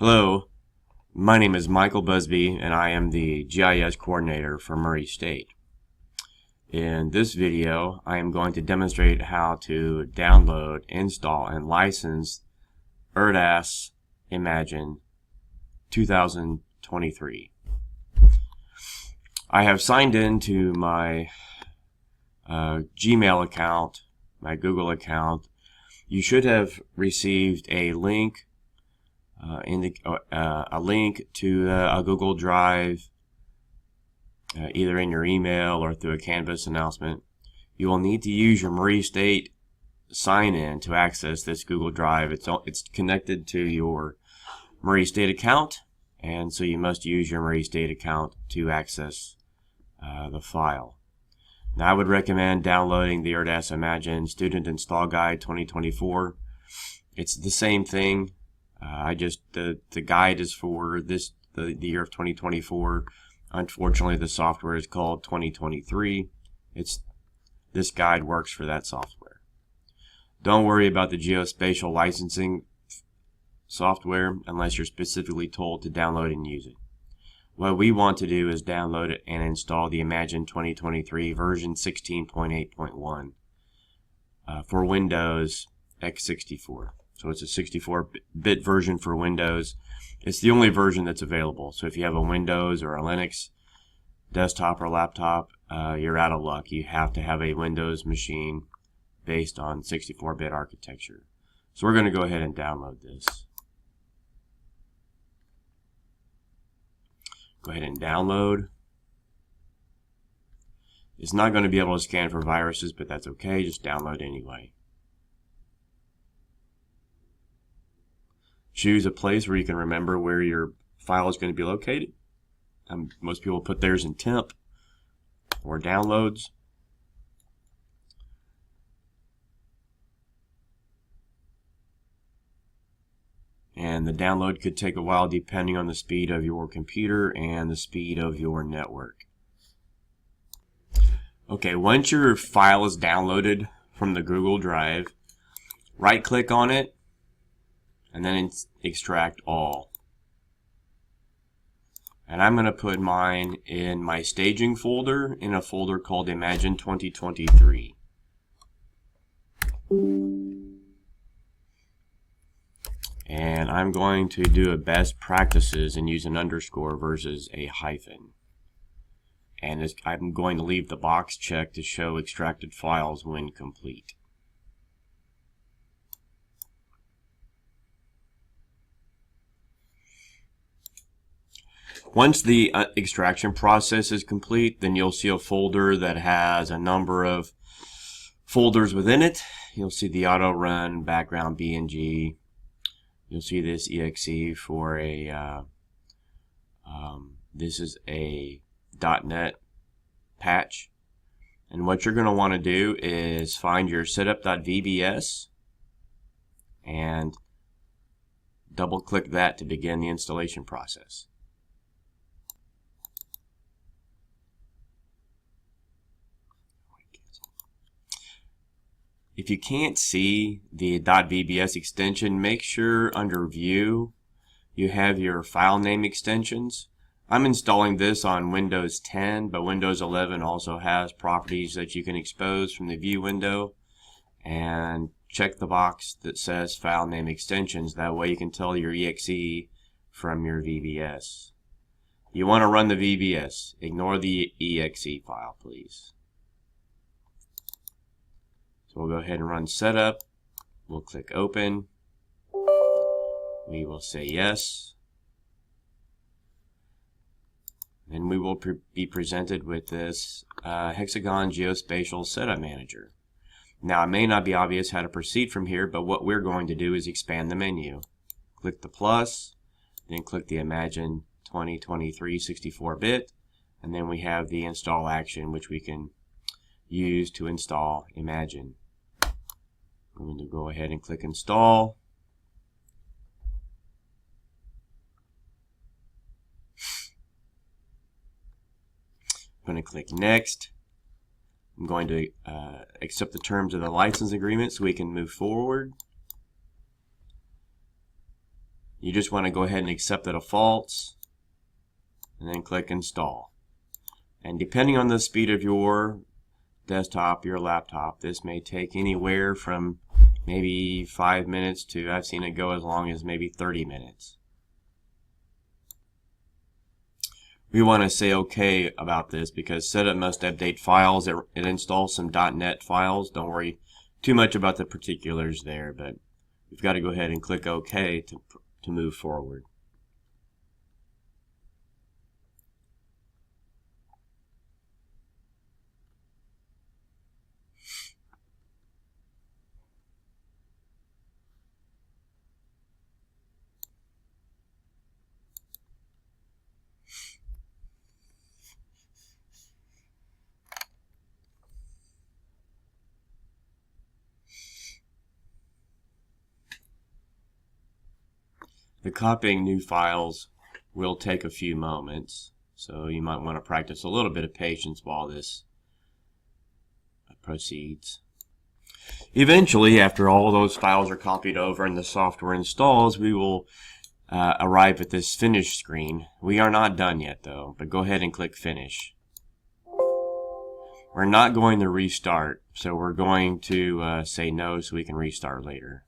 Hello, my name is Michael Busby and I am the GIS coordinator for Murray State. In this video, I am going to demonstrate how to download, install, and license ERDAS Imagine 2023. I have signed in to my Gmail account, my Google account. You should have received a link a link to a Google Drive, either in your email or through a Canvas announcement. You will need to use your Murray State sign-in to access this Google Drive. It's connected to your Murray State account, and so you must use your Murray State account to access the file. Now, I would recommend downloading the ERDAS Imagine Student Install Guide 2024. It's the same thing. The guide is for the year of 2024. Unfortunately, the software is called 2023. This guide works for that software. Don't worry about the geospatial licensing software unless you're specifically told to download and use it. What we want to do is download it and install the Imagine 2023 version 16.8.1 for Windows x64. So it's a 64-bit version for Windows. It's the only version that's available. So if you have a Windows or a Linux desktop or laptop, you're out of luck. You have to have a Windows machine based on 64-bit architecture. So we're going to go ahead and download this. Go ahead and download. It's not going to be able to scan for viruses, but that's okay. Just download anyway. Choose a place where you can remember where your file is going to be located. Most people put theirs in temp or downloads. And the download could take a while depending on the speed of your computer and the speed of your network. Okay, once your file is downloaded from the Google Drive, right-click on it and then extract all. And I'm going to put mine in my staging folder in a folder called Imagine 2023. And I'm going to do a best practices and use an underscore versus a hyphen. And I'm going to leave the box checked to show extracted files when complete. Once the extraction process is complete, then you'll see a folder that has a number of folders within it. You'll see the auto run, background BNG. You'll see this exe for a, this is a .NET patch. And what you're going to want to do is find your setup.vbs and double click that to begin the installation process. If you can't see the .vbs extension, make sure under View you have your file name extensions. I'm installing this on Windows 10, but Windows 11 also has properties that you can expose from the View window. And check the box that says File Name Extensions. That way you can tell your EXE from your VBS. You want to run the VBS. Ignore the EXE file, please. So we'll go ahead and run setup. We'll click open. We will say yes. Then we will be presented with this Hexagon Geospatial Setup Manager. Now, it may not be obvious how to proceed from here, but what we're going to do is expand the menu. Click the plus, then click the Imagine 2023 64-bit, and then we have the install action, which we can use to install Imagine. I'm going to go ahead and click install. I'm going to click next. I'm going to accept the terms of the license agreement so we can move forward. You just want to go ahead and accept the defaults and then click install. And depending on the speed of your desktop, your laptop, this may take anywhere from maybe 5 minutes to, I've seen it go as long as maybe 30 minutes. We want to say okay about this because setup must update files. It installs some .NET files. Don't worry too much about the particulars there, but we've got to go ahead and click OK to move forward. The copying new files will take a few moments, so you might want to practice a little bit of patience while this proceeds. Eventually, after all those files are copied over and the software installs, we will arrive at this finish screen. We are not done yet though, but go ahead and click finish. We're not going to restart, so we're going to say no so we can restart later.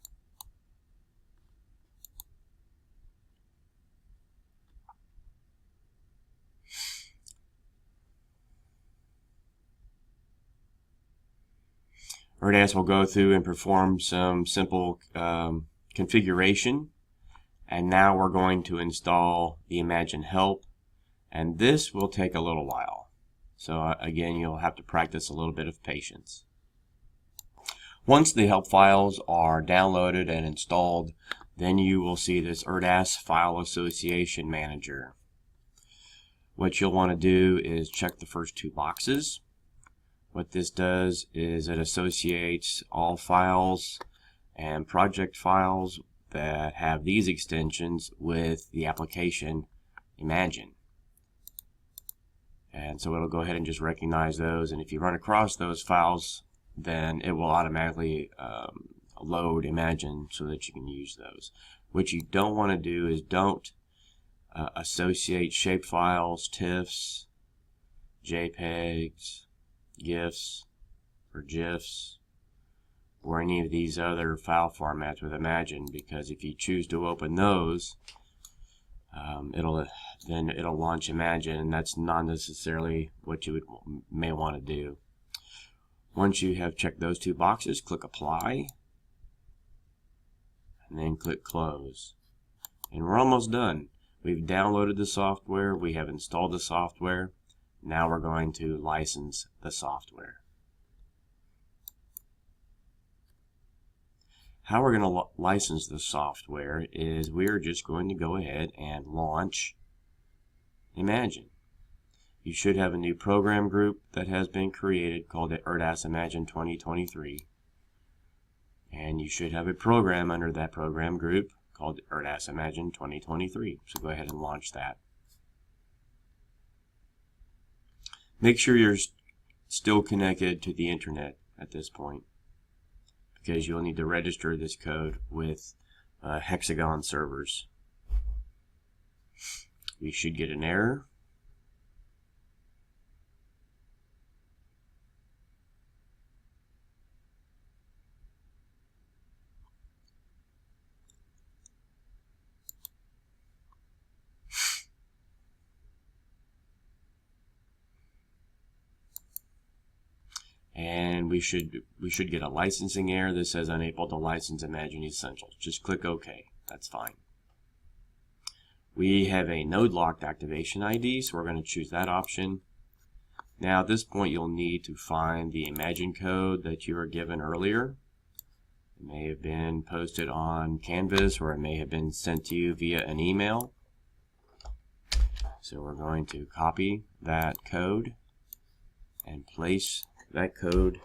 Erdass will go through and perform some simple configuration, and now we're going to install the Imagine Help, and this will take a little while. So again, you'll have to practice a little bit of patience. Once the help files are downloaded and installed, then you will see this Erdass File Association Manager. What you'll want to do is check the first two boxes. What this does is it associates all files and project files that have these extensions with the application Imagine. And so it'll go ahead and just recognize those, and if you run across those files, then it will automatically load Imagine so that you can use those. What you don't want to do is don't associate shapefiles, TIFFs, JPEGs, GIFs, or GIFs, or any of these other file formats with Imagine, because if you choose to open those, it'll launch Imagine, and that's not necessarily what you may want to do. Once you have checked those two boxes, click Apply, and then click Close. And we're almost done. We've downloaded the software, we have installed the software. Now we're going to license the software. How we're going to license the software is we're just going to go ahead and launch Imagine. You should have a new program group that has been created called the Erdass Imagine 2023. And you should have a program under that program group called Erdass Imagine 2023. So go ahead and launch that. Make sure you're still connected to the internet at this point, because you'll need to register this code with Hexagon servers. We should get an error. And we should get a licensing error that says unable to license Imagine Essentials. Just click OK. That's fine. We have a node locked activation ID, so we're going to choose that option. Now at this point you'll need to find the Imagine code that you were given earlier. It may have been posted on Canvas, or it may have been sent to you via an email. So we're going to copy that code and place that code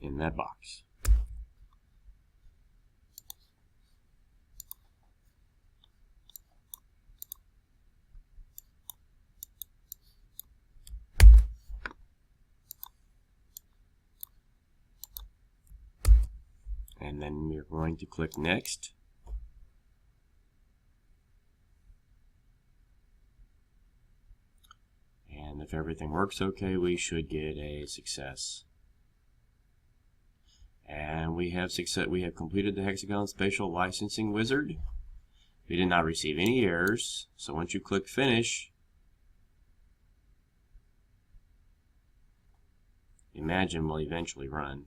in that box. And then we're going to click Next. if everything works okay, we should get a success. And we have completed the Hexagon Spatial Licensing Wizard. We did not receive any errors, so once you click finish, Imagine will eventually run.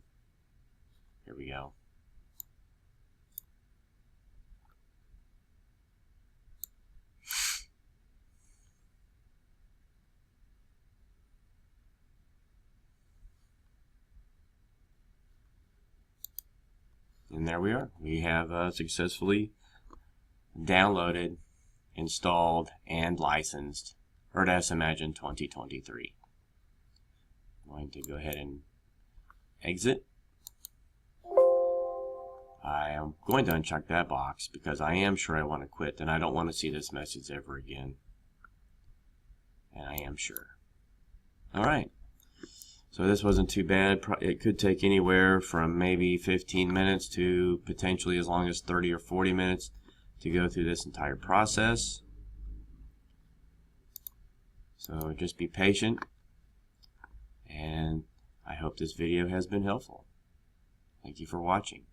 Here we go. And there we are. We have successfully downloaded, installed, and licensed Erdass Imagine 2023. I'm going to go ahead and exit. I am going to uncheck that box because I am sure I want to quit, and I don't want to see this message ever again. And I am sure. Alright. So this wasn't too bad. It could take anywhere from maybe 15 minutes to potentially as long as 30 or 40 minutes to go through this entire process. So just be patient, and I hope this video has been helpful. Thank you for watching.